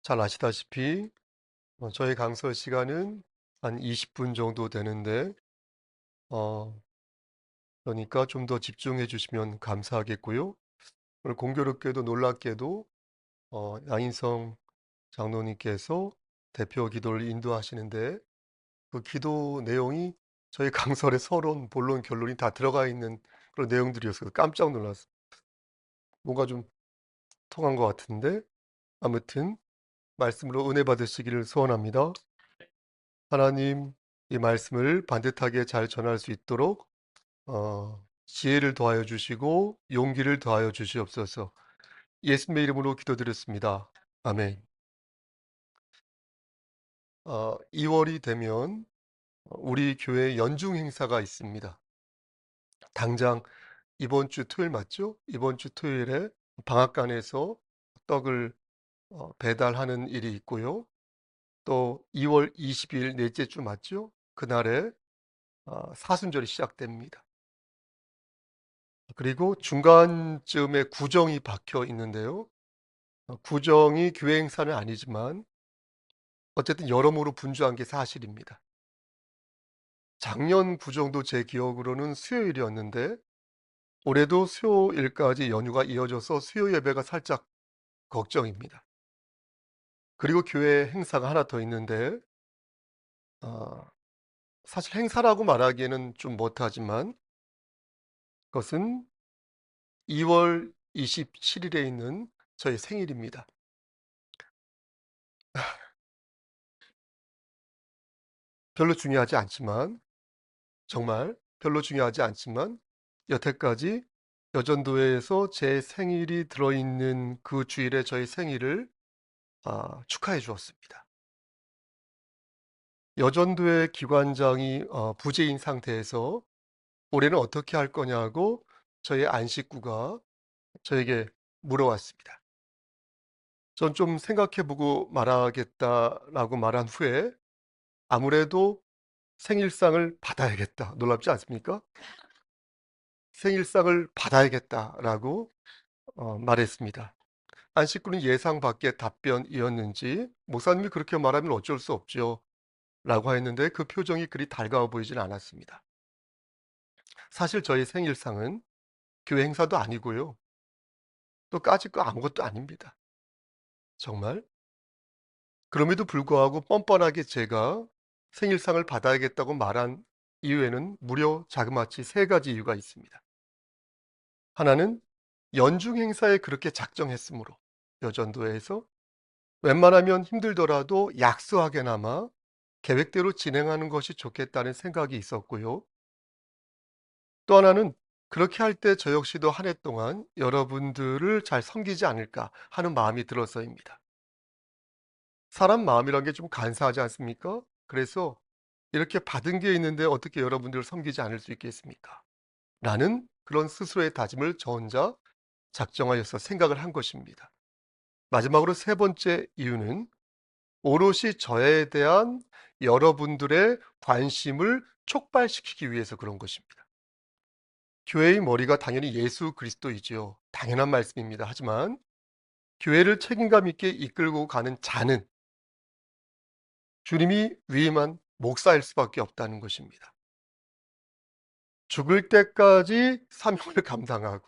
잘 아시다시피 저희 강설 시간은 한 20분 정도 되는데 어 그러니까 좀 더 집중해 주시면 감사하겠고요. 오늘 공교롭게도 놀랍게도 양인성 장로님께서 대표 기도를 인도하시는데 그 기도 내용이 저희 강설의 서론, 본론, 결론이 다 들어가 있는 그런 내용들이었어요. 깜짝 놀랐어요. 뭔가 좀 통한 것 같은데 아무튼 말씀으로 은혜 받으시기를 소원합니다. 하나님, 이 말씀을 반듯하게 잘 전할 수 있도록 지혜를 더하여 주시고 용기를 더하여 주시옵소서. 예수님의 이름으로 기도드렸습니다. 아멘. 2월이 되면 우리 교회 연중 행사가 있습니다. 당장 이번 주 토요일 맞죠? 이번 주 토요일에 방앗간에서 떡을 배달하는 일이 있고요. 또 2월 20일 넷째 주 맞죠? 그날에 사순절이 시작됩니다. 그리고 중간쯤에 구정이 박혀 있는데요. 구정이 교회 행사는 아니지만 어쨌든 여러모로 분주한 게 사실입니다. 작년 구정도 제 기억으로는 수요일이었는데 올해도 수요일까지 연휴가 이어져서 수요 예배가 살짝 걱정입니다. 그리고 교회 행사가 하나 더 있는데 아 사실 행사라고 말하기에는 좀 못하지만 그것은 2월 27일에 있는 저의 생일입니다. 별로 중요하지 않지만 정말 별로 중요하지 않지만 여태까지 여전도회에서 제 생일이 들어있는 그 주일에 저희 생일을 축하해 주었습니다. 여전도회 기관장이 부재인 상태에서 올해는 어떻게 할 거냐고 저희 안 식구가 저에게 물어왔습니다. 전 좀 생각해 보고 말하겠다라고 말한 후에 아무래도 생일상을 받아야겠다. 놀랍지 않습니까? 생일상을 받아야겠다라고 말했습니다. 안 식구는 예상 밖의 답변이었는지 목사님이 그렇게 말하면 어쩔 수 없죠 라고 했는데 그 표정이 그리 달가워 보이진 않았습니다. 사실 저희 생일상은 교회 행사도 아니고요. 또 까짓 거 아무것도 아닙니다. 정말. 그럼에도 불구하고 뻔뻔하게 제가 생일상을 받아야겠다고 말한 이유에는 무려 자그마치 세 가지 이유가 있습니다. 하나는 연중 행사에 그렇게 작정했으므로 여전도에서 웬만하면 힘들더라도 약소하게나마 계획대로 진행하는 것이 좋겠다는 생각이 있었고요. 또 하나는 그렇게 할 때 저 역시도 한 해 동안 여러분들을 잘 섬기지 않을까 하는 마음이 들어서입니다. 사람 마음이란 게 좀 간사하지 않습니까? 그래서 이렇게 받은 게 있는데 어떻게 여러분들을 섬기지 않을 수 있겠습니까? 라는 그런 스스로의 다짐을 저 혼자 작정하여서 생각을 한 것입니다. 마지막으로 세 번째 이유는 오롯이 저에 대한 여러분들의 관심을 촉발시키기 위해서 그런 것입니다. 교회의 머리가 당연히 예수 그리스도이지요. 당연한 말씀입니다. 하지만 교회를 책임감 있게 이끌고 가는 자는 주님이 위임한 목사일 수밖에 없다는 것입니다. 죽을 때까지 사명을 감당하고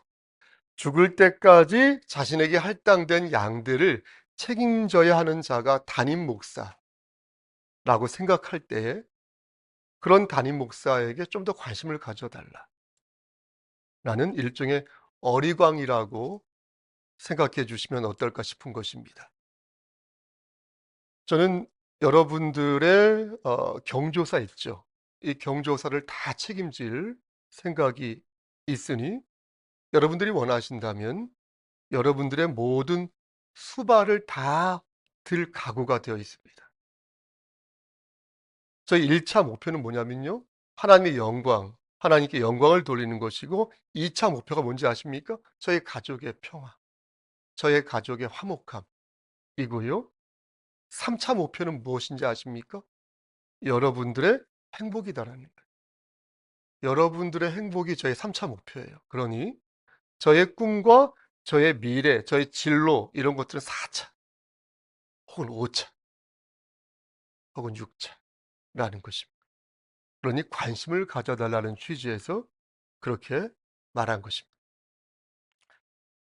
죽을 때까지 자신에게 할당된 양들을 책임져야 하는 자가 담임 목사라고 생각할 때에 그런 담임 목사에게 좀 더 관심을 가져달라. 라는 일종의 어리광이라고 생각해 주시면 어떨까 싶은 것입니다. 저는 여러분들의 경조사 있죠. 이 경조사를 다 책임질 생각이 있으니 여러분들이 원하신다면 여러분들의 모든 수발을 다 들 각오가 되어 있습니다. 저희 1차 목표는 뭐냐면요. 하나님의 영광, 하나님께 영광을 돌리는 것이고 2차 목표가 뭔지 아십니까? 저희 가족의 평화, 저의 가족의 화목함이고요. 3차 목표는 무엇인지 아십니까? 여러분들의 행복이다라는 거예요. 여러분들의 행복이 저의 3차 목표예요. 그러니 저의 꿈과 저의 미래, 저의 진로 이런 것들은 4차. 혹은 5차 혹은 6차라는 것입니다. 그러니 관심을 가져달라는 취지에서 그렇게 말한 것입니다.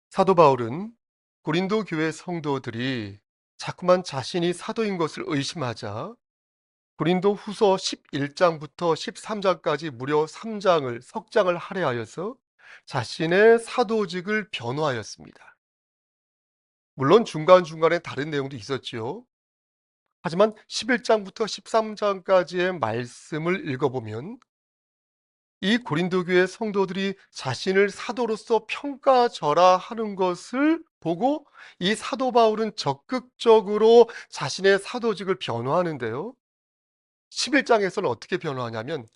사도 바울은 고린도 교회 성도들이 자꾸만 자신이 사도인 것을 의심하자 고린도 후서 11장부터 13장까지 무려 3장을 석장을 할애하여서 자신의 사도직을 변호하였습니다. 물론 중간중간에 다른 내용도 있었지요. 하지만 11장부터 13장까지의 말씀을 읽어보면 이 고린도 교회 성도들이 자신을 사도로서 평가절하하는 것을 보고 이 사도 바울은 적극적으로 자신의 사도직을 변호하는데요. 11장에서는 어떻게 변호하냐면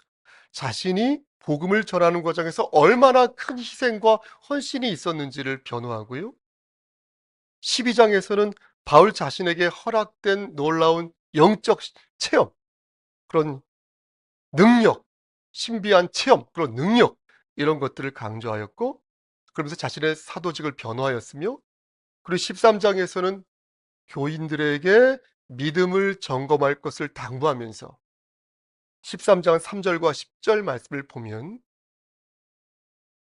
자신이 복음을 전하는 과정에서 얼마나 큰 희생과 헌신이 있었는지를 변호하고요. 12장에서는 바울 자신에게 허락된 놀라운 영적 체험, 그런 능력, 신비한 체험, 그런 능력, 이런 것들을 강조하였고, 그러면서 자신의 사도직을 변호하였으며, 그리고 13장에서는 교인들에게 믿음을 점검할 것을 당부하면서 13장 3절과 10절 말씀을 보면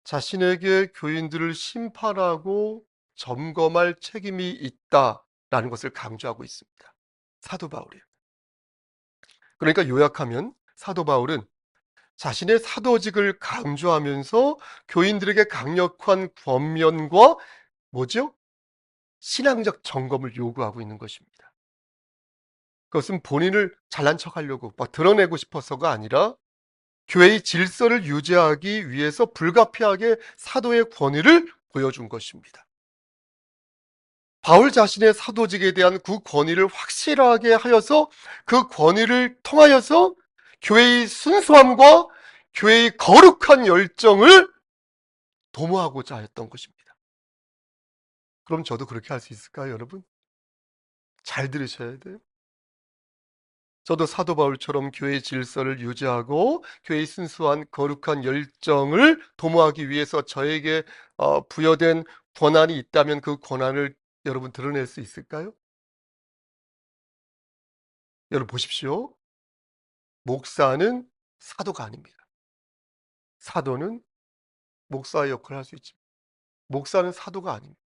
자신에게 교인들을 심판하고 점검할 책임이 있다라는 것을 강조하고 있습니다. 사도 바울이요. 그러니까 요약하면 사도 바울은 자신의 사도직을 강조하면서 교인들에게 강력한 권면과 뭐죠? 신앙적 점검을 요구하고 있는 것입니다. 그것은 본인을 잘난 척하려고 막 드러내고 싶어서가 아니라 교회의 질서를 유지하기 위해서 불가피하게 사도의 권위를 보여준 것입니다. 바울 자신의 사도직에 대한 그 권위를 확실하게 하여서 그 권위를 통하여서 교회의 순수함과 교회의 거룩한 열정을 도모하고자 했던 것입니다. 그럼 저도 그렇게 할 수 있을까요, 여러분? 잘 들으셔야 돼요. 저도 사도 바울처럼 교회의 질서를 유지하고 교회의 순수한 거룩한 열정을 도모하기 위해서 저에게 부여된 권한이 있다면 그 권한을 여러분 드러낼 수 있을까요? 여러분 보십시오. 목사는 사도가 아닙니다. 사도는 목사의 역할을 할 수 있지만 목사는 사도가 아닙니다.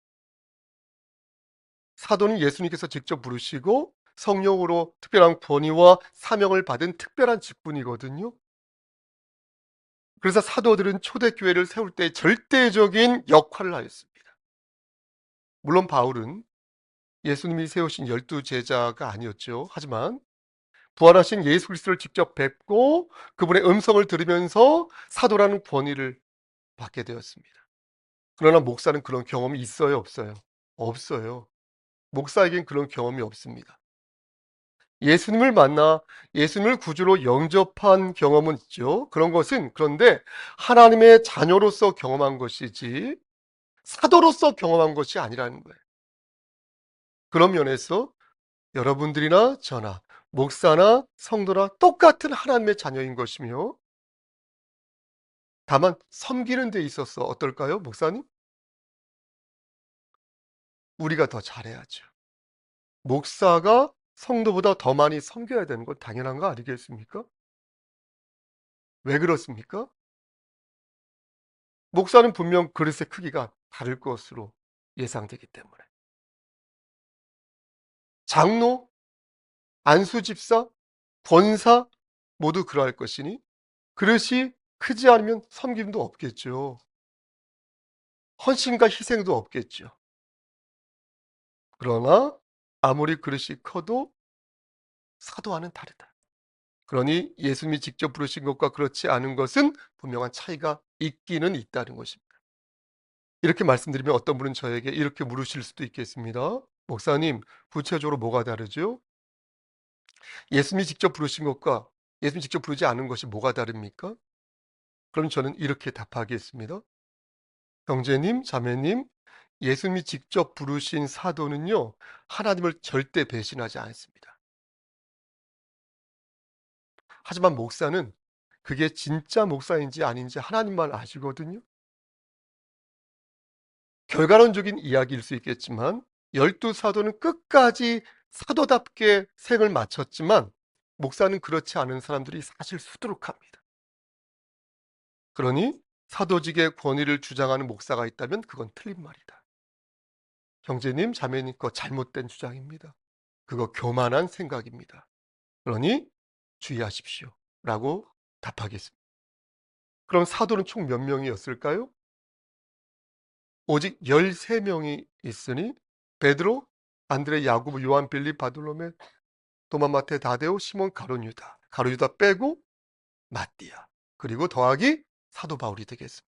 사도는 예수님께서 직접 부르시고 성령으로 특별한 권위와 사명을 받은 특별한 직분이거든요. 그래서 사도들은 초대교회를 세울 때 절대적인 역할을 하였습니다. 물론 바울은 예수님이 세우신 12 제자가 아니었죠. 하지만 부활하신 예수 그리스도를 직접 뵙고 그분의 음성을 들으면서 사도라는 권위를 받게 되었습니다. 그러나 목사는 그런 경험이 있어요, 없어요? 없어요. 목사에겐 그런 경험이 없습니다. 예수님을 만나 예수님을 구주로 영접한 경험은 있죠. 그런 것은 그런데 하나님의 자녀로서 경험한 것이지 사도로서 경험한 것이 아니라는 거예요. 그런 면에서 여러분들이나 저나 목사나 성도나 똑같은 하나님의 자녀인 것이며 다만 섬기는 데 있어서 어떨까요, 목사님? 우리가 더 잘해야죠. 목사가 성도보다 더 많이 섬겨야 되는 건 당연한 거 아니겠습니까? 왜 그렇습니까? 목사는 분명 그릇의 크기가 다를 것으로 예상되기 때문에. 장로, 안수집사, 권사 모두 그러할 것이니 그릇이 크지 않으면 섬김도 없겠죠. 헌신과 희생도 없겠죠. 그러나 아무리 그릇이 커도 사도와는 다르다. 그러니 예수님이 직접 부르신 것과 그렇지 않은 것은 분명한 차이가 있기는 있다는 것입니다. 이렇게 말씀드리면 어떤 분은 저에게 이렇게 물으실 수도 있겠습니다. 목사님, 구체적으로 뭐가 다르죠? 예수님이 직접 부르신 것과 예수님이 직접 부르지 않은 것이 뭐가 다릅니까? 그럼 저는 이렇게 답하겠습니다. 형제님, 자매님, 예수님이 직접 부르신 사도는요, 하나님을 절대 배신하지 않습니다. 하지만 목사는 그게 진짜 목사인지 아닌지 하나님만 아시거든요. 결과론적인 이야기일 수 있겠지만 12 사도는 끝까지 사도답게 생을 마쳤지만 목사는 그렇지 않은 사람들이 사실 수두룩합니다. 그러니 사도직의 권위를 주장하는 목사가 있다면 그건 틀린 말이다. 형제님, 자매님 거 잘못된 주장입니다. 그거 교만한 생각입니다. 그러니 주의하십시오. 라고 답하겠습니다. 그럼 사도는 총 몇 명이었을까요? 오직 13명이 있으니 베드로, 안드레, 야고보, 요한, 빌립, 바돌로메, 도마, 마테, 다데오, 시몬, 가룟 유다. 가룟 유다 빼고 마띠아. 그리고 더하기 사도 바울이 되겠습니다.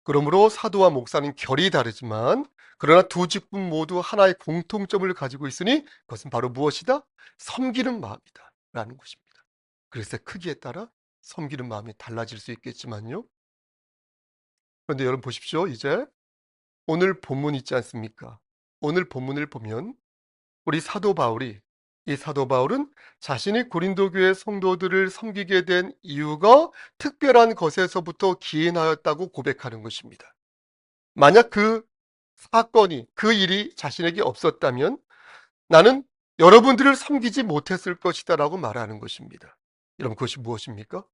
그러므로 사도와 목사는 결이 다르지만 그러나 두 직분 모두 하나의 공통점을 가지고 있으니 그것은 바로 무엇이다? 섬기는 마음이다 라는 것입니다. 그래서 크기에 따라 섬기는 마음이 달라질 수 있겠지만요. 그런데 여러분 보십시오. 이제 오늘 본문 있지 않습니까? 오늘 본문을 보면 우리 사도 바울이, 이 사도 바울은 자신이 고린도 교회 성도들을 섬기게 된 이유가 특별한 것에서부터 기인하였다고 고백하는 것입니다. 만약 그 사건이, 그 일이 자신에게 없었다면 나는 여러분들을 섬기지 못했을 것이다 라고 말하는 것입니다. 여러분 그것이 무엇입니까?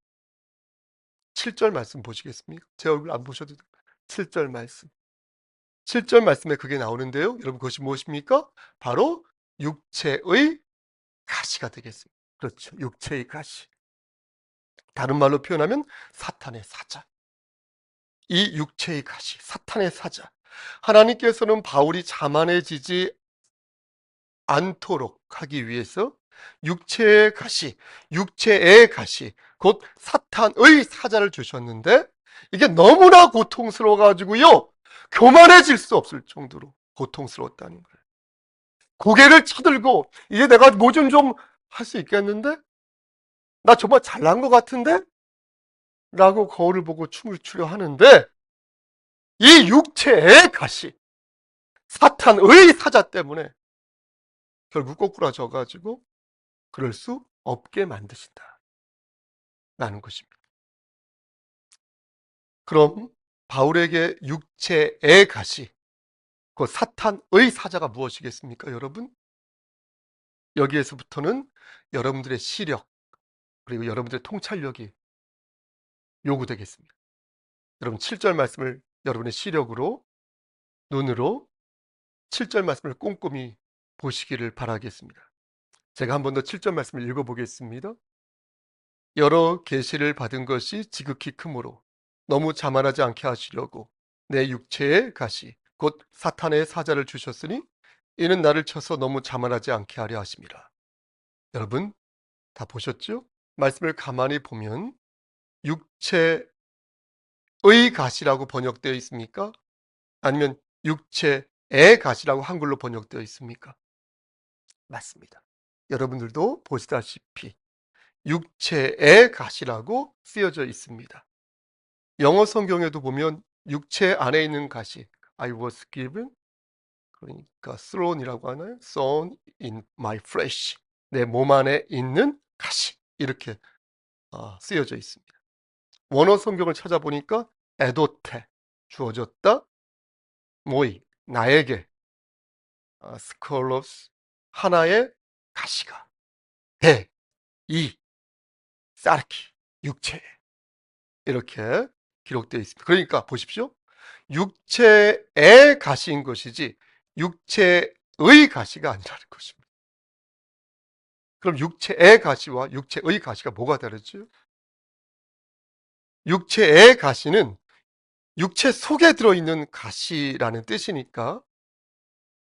7절 말씀 보시겠습니까? 제 얼굴 안 보셔도 돼요. 7절 말씀. 7절 말씀에 그게 나오는데요. 여러분 그것이 무엇입니까? 바로 육체의 가시가 되겠습니다. 그렇죠. 육체의 가시. 다른 말로 표현하면 사탄의 사자. 이 육체의 가시, 사탄의 사자. 하나님께서는 바울이 자만해지지 않도록 하기 위해서 육체의 가시, 육체의 가시, 곧 사탄의 사자를 주셨는데 이게 너무나 고통스러워 가지고요. 교만해질 수 없을 정도로 고통스러웠다는 거예요. 고개를 쳐들고 이제 내가 뭐 좀 할 수 있겠는데? 나 정말 잘난 것 같은데? 라고 거울을 보고 춤을 추려 하는데 이 육체의 가시, 사탄의 사자 때문에 결국 꼬꾸라져 가지고 그럴 수 없게 만드신다 라는 것입니다. 그럼 바울에게 육체의 가시, 그 사탄의 사자가 무엇이겠습니까, 여러분? 여기에서부터는 여러분들의 시력 그리고 여러분들의 통찰력이 요구되겠습니다. 여러분 7절 말씀을 여러분의 시력으로, 눈으로 7절 말씀을 꼼꼼히 보시기를 바라겠습니다. 제가 한 번 더 7절 말씀을 읽어보겠습니다. 여러 계시를 받은 것이 지극히 크므로 너무 자만하지 않게 하시려고 내 육체의 가시 곧 사탄의 사자를 주셨으니 이는 나를 쳐서 너무 자만하지 않게 하려 하심이라. 여러분 다 보셨죠? 말씀을 가만히 보면 육체의 가시라고 번역되어 있습니까? 아니면 육체의 가시라고 한글로 번역되어 있습니까? 맞습니다. 여러분들도 보시다시피 육체의 가시라고 쓰여져 있습니다. 영어 성경에도 보면 육체 안에 있는 가시, I was given, 그러니까 thrown이라고 하나요? sown in my flesh, 내 몸 안에 있는 가시, 이렇게 쓰여져 있습니다. 원어 성경을 찾아보니까 에도테, 주어졌다, 모이, 나에게, 스콜로스, 하나의 가시가, 대, 이, 사르키, 육체, 이렇게 기록되어 있습니다. 그러니까 보십시오. 육체의 가시인 것이지 육체의 가시가 아니라는 것입니다. 그럼 육체의 가시와 육체의 가시가 뭐가 다르죠? 육체의 가시는 육체 속에 들어있는 가시라는 뜻이니까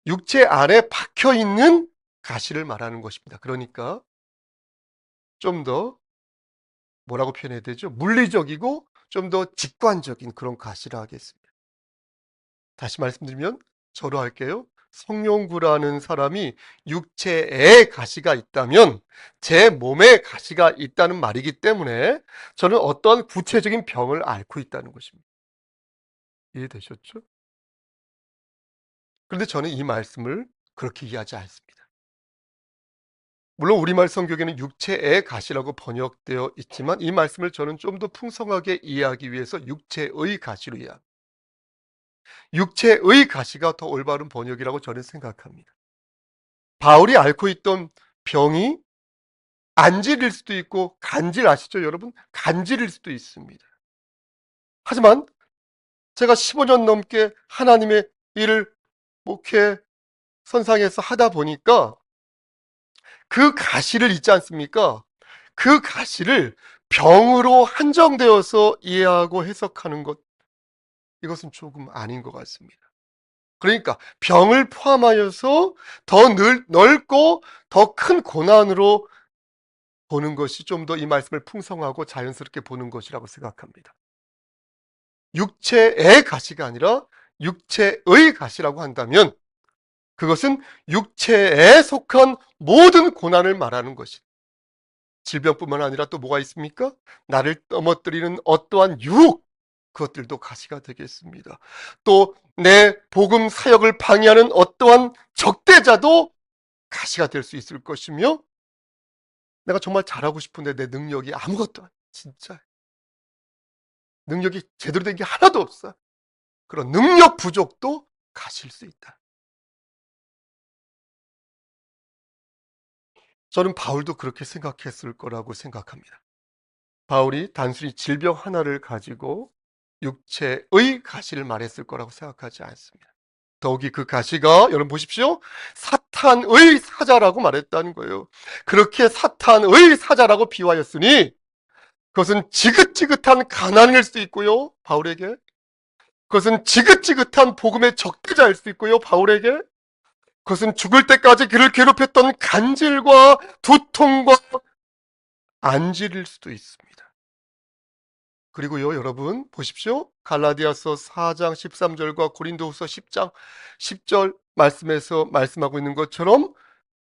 육체 안에 박혀있는 가시를 말하는 것입니다. 그러니까 좀 더 뭐라고 표현해야 되죠? 물리적이고 좀 더 직관적인 그런 가시라 하겠습니다. 다시 말씀드리면 저로 할게요. 성룡구라는 사람이 육체에 가시가 있다면 제 몸에 가시가 있다는 말이기 때문에 저는 어떤 구체적인 병을 앓고 있다는 것입니다. 이해되셨죠? 그런데 저는 이 말씀을 그렇게 이해하지 않습니다. 물론 우리말 성경에는 육체의 가시라고 번역되어 있지만 이 말씀을 저는 좀 더 풍성하게 이해하기 위해서 육체의 가시로 이해합니다. 육체의 가시가 더 올바른 번역이라고 저는 생각합니다. 바울이 앓고 있던 병이 안질일 수도 있고 간질 아시죠, 여러분? 간질일 수도 있습니다. 하지만 제가 15년 넘게 하나님의 일을 목회 선상에서 하다 보니까 그 가시를 있지 않습니까? 그 가시를 병으로 한정되어서 이해하고 해석하는 것, 이것은 조금 아닌 것 같습니다. 그러니까 병을 포함하여서 더 넓고 더 큰 고난으로 보는 것이 좀 더 이 말씀을 풍성하고 자연스럽게 보는 것이라고 생각합니다. 육체의 가시가 아니라 육체의 가시라고 한다면 그것은 육체에 속한 모든 고난을 말하는 것입니다. 질병뿐만 아니라 또 뭐가 있습니까? 나를 넘어뜨리는 어떠한 유혹, 그것들도 가시가 되겠습니다. 또 내 복음 사역을 방해하는 어떠한 적대자도 가시가 될 수 있을 것이며, 내가 정말 잘하고 싶은데 내 능력이 아무것도 진짜 능력이 제대로 된 게 하나도 없어. 그런 능력 부족도 가실 수 있다. 저는 바울도 그렇게 생각했을 거라고 생각합니다. 바울이 단순히 질병 하나를 가지고 육체의 가시를 말했을 거라고 생각하지 않습니다. 더욱이 그 가시가 여러분 보십시오. 사탄의 사자라고 말했다는 거예요. 그렇게 사탄의 사자라고 비유하였으니 그것은 지긋지긋한 가난일 수도 있고요. 바울에게. 그것은 지긋지긋한 복음의 적대자일 수도 있고요. 바울에게. 그것은 죽을 때까지 그를 괴롭혔던 간질과 두통과 안질일 수도 있습니다. 그리고요, 여러분 보십시오. 갈라디아서 4장 13절과 고린도후서 10장 10절 말씀에서 말씀하고 있는 것처럼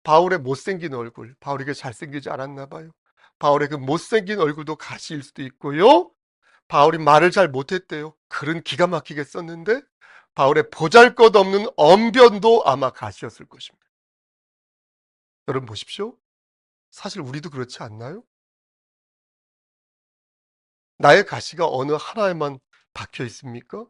바울의 못생긴 얼굴, 바울에게 잘생기지 않았나 봐요. 바울의 그 못생긴 얼굴도 가시일 수도 있고요. 바울이 말을 잘 못했대요. 글은 기가 막히게 썼는데 바울의 보잘것없는 언변도 아마 가시였을 것입니다. 여러분 보십시오. 사실 우리도 그렇지 않나요? 나의 가시가 어느 하나에만 박혀 있습니까?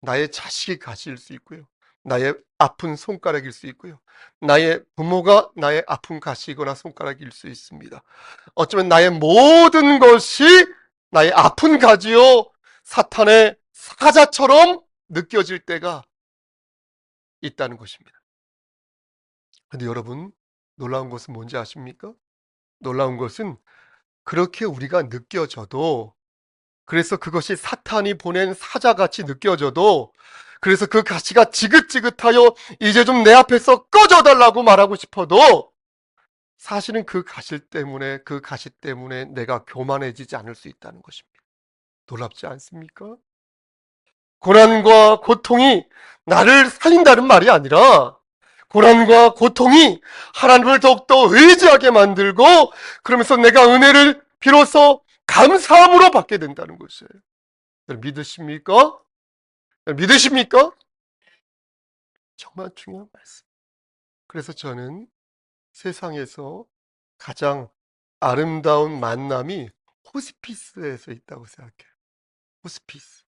나의 자식이 가시일 수 있고요. 나의 아픈 손가락일 수 있고요. 나의 부모가 나의 아픈 가시거나 손가락일 수 있습니다. 어쩌면 나의 모든 것이 나의 아픈 가지요. 사탄의 사자처럼 느껴질 때가 있다는 것입니다. 근데 여러분, 놀라운 것은 뭔지 아십니까? 놀라운 것은 그렇게 우리가 느껴져도, 그래서 그것이 사탄이 보낸 사자같이 느껴져도, 그래서 그 가시가 지긋지긋하여 이제 좀 내 앞에서 꺼져달라고 말하고 싶어도 사실은 그 가시 때문에 내가 교만해지지 않을 수 있다는 것입니다. 놀랍지 않습니까? 고난과 고통이 나를 살린다는 말이 아니라 고난과 고통이 하나님을 더욱더 의지하게 만들고, 그러면서 내가 은혜를 비로소 감사함으로 받게 된다는 것이에요. 믿으십니까? 믿으십니까? 정말 중요한 말씀. 그래서 저는 세상에서 가장 아름다운 만남이 호스피스에서 있다고 생각해요. 호스피스.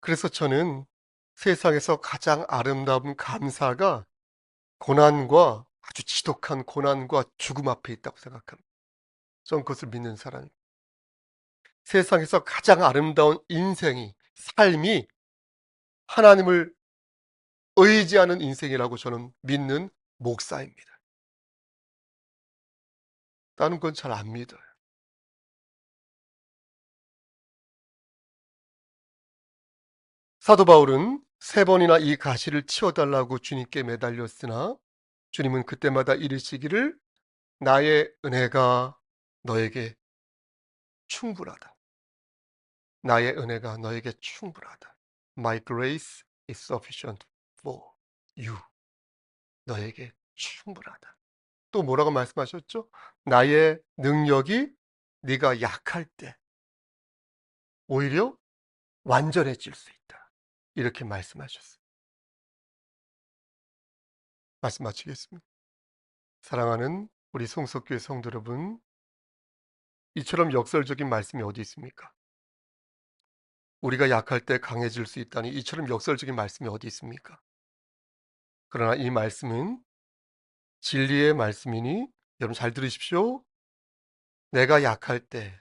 그래서 저는 세상에서 가장 아름다운 감사가 고난과, 아주 지독한 고난과 죽음 앞에 있다고 생각합니다. 저는 그것을 믿는 사람입니다. 세상에서 가장 아름다운 인생이, 삶이 하나님을 의지하는 인생이라고 저는 믿는 목사입니다. 다른 건 잘 안 믿어요. 사도 바울은 3번이나 이 가시를 치워달라고 주님께 매달렸으나 주님은 그때마다 이르시기를 나의 은혜가 너에게 충분하다. 나의 은혜가 너에게 충분하다. My grace is sufficient for you. 너에게 충분하다. 또 뭐라고 말씀하셨죠? 나의 능력이 네가 약할 때 오히려 완전해질 수 있다. 이렇게 말씀하셨어요. 말씀 마치겠습니다. 사랑하는 우리 송석교회 성도 여러분, 이처럼 역설적인 말씀이 어디 있습니까? 우리가 약할 때 강해질 수 있다니 이처럼 역설적인 말씀이 어디 있습니까? 그러나 이 말씀은 진리의 말씀이니 여러분 잘 들으십시오. 내가 약할 때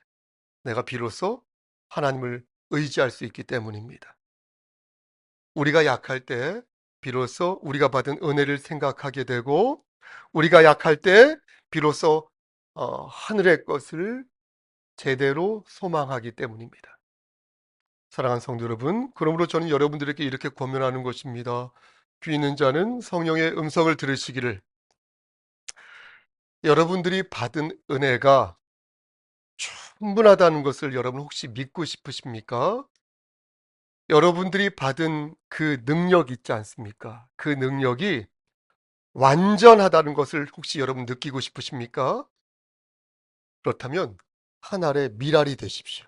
내가 비로소 하나님을 의지할 수 있기 때문입니다. 우리가 약할 때 비로소 우리가 받은 은혜를 생각하게 되고, 우리가 약할 때 비로소 하늘의 것을 제대로 소망하기 때문입니다. 사랑하는 성도 여러분, 그러므로 저는 여러분들에게 이렇게 권면하는 것입니다. 귀 있는 자는 성령의 음성을 들으시기를. 여러분들이 받은 은혜가 충분하다는 것을 여러분 혹시 믿고 싶으십니까? 여러분들이 받은 그 능력 있지 않습니까? 그 능력이 완전하다는 것을 혹시 여러분 느끼고 싶으십니까? 그렇다면 한 알의 밀알이 되십시오.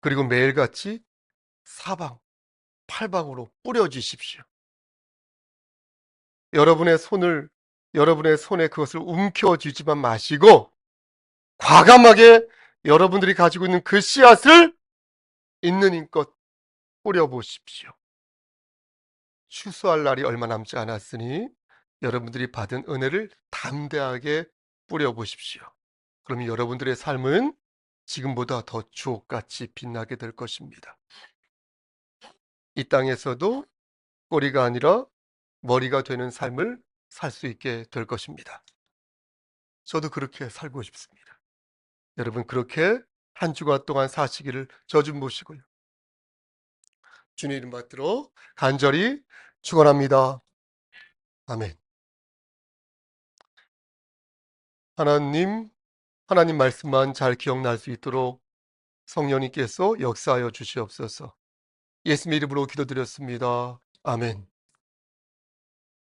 그리고 매일같이 사방, 팔방으로 뿌려주십시오. 여러분의 손에 그것을 움켜쥐지만 마시고 과감하게 여러분들이 가지고 있는 그 씨앗을 있는 힘껏 뿌려보십시오. 추수할 날이 얼마 남지 않았으니 여러분들이 받은 은혜를 담대하게 뿌려보십시오. 그럼 여러분들의 삶은 지금보다 더 주옥같이 빛나게 될 것입니다. 이 땅에서도 꼬리가 아니라 머리가 되는 삶을 살 수 있게 될 것입니다. 저도 그렇게 살고 싶습니다. 여러분 그렇게 한 주간 동안 사시기를 저 좀 모시고요. 주님 이름 받들어 간절히 축원합니다. 아멘. 하나님 말씀만 잘 기억날 수 있도록 성령님께서 역사하여 주시옵소서. 예수님 이름으로 기도드렸습니다. 아멘.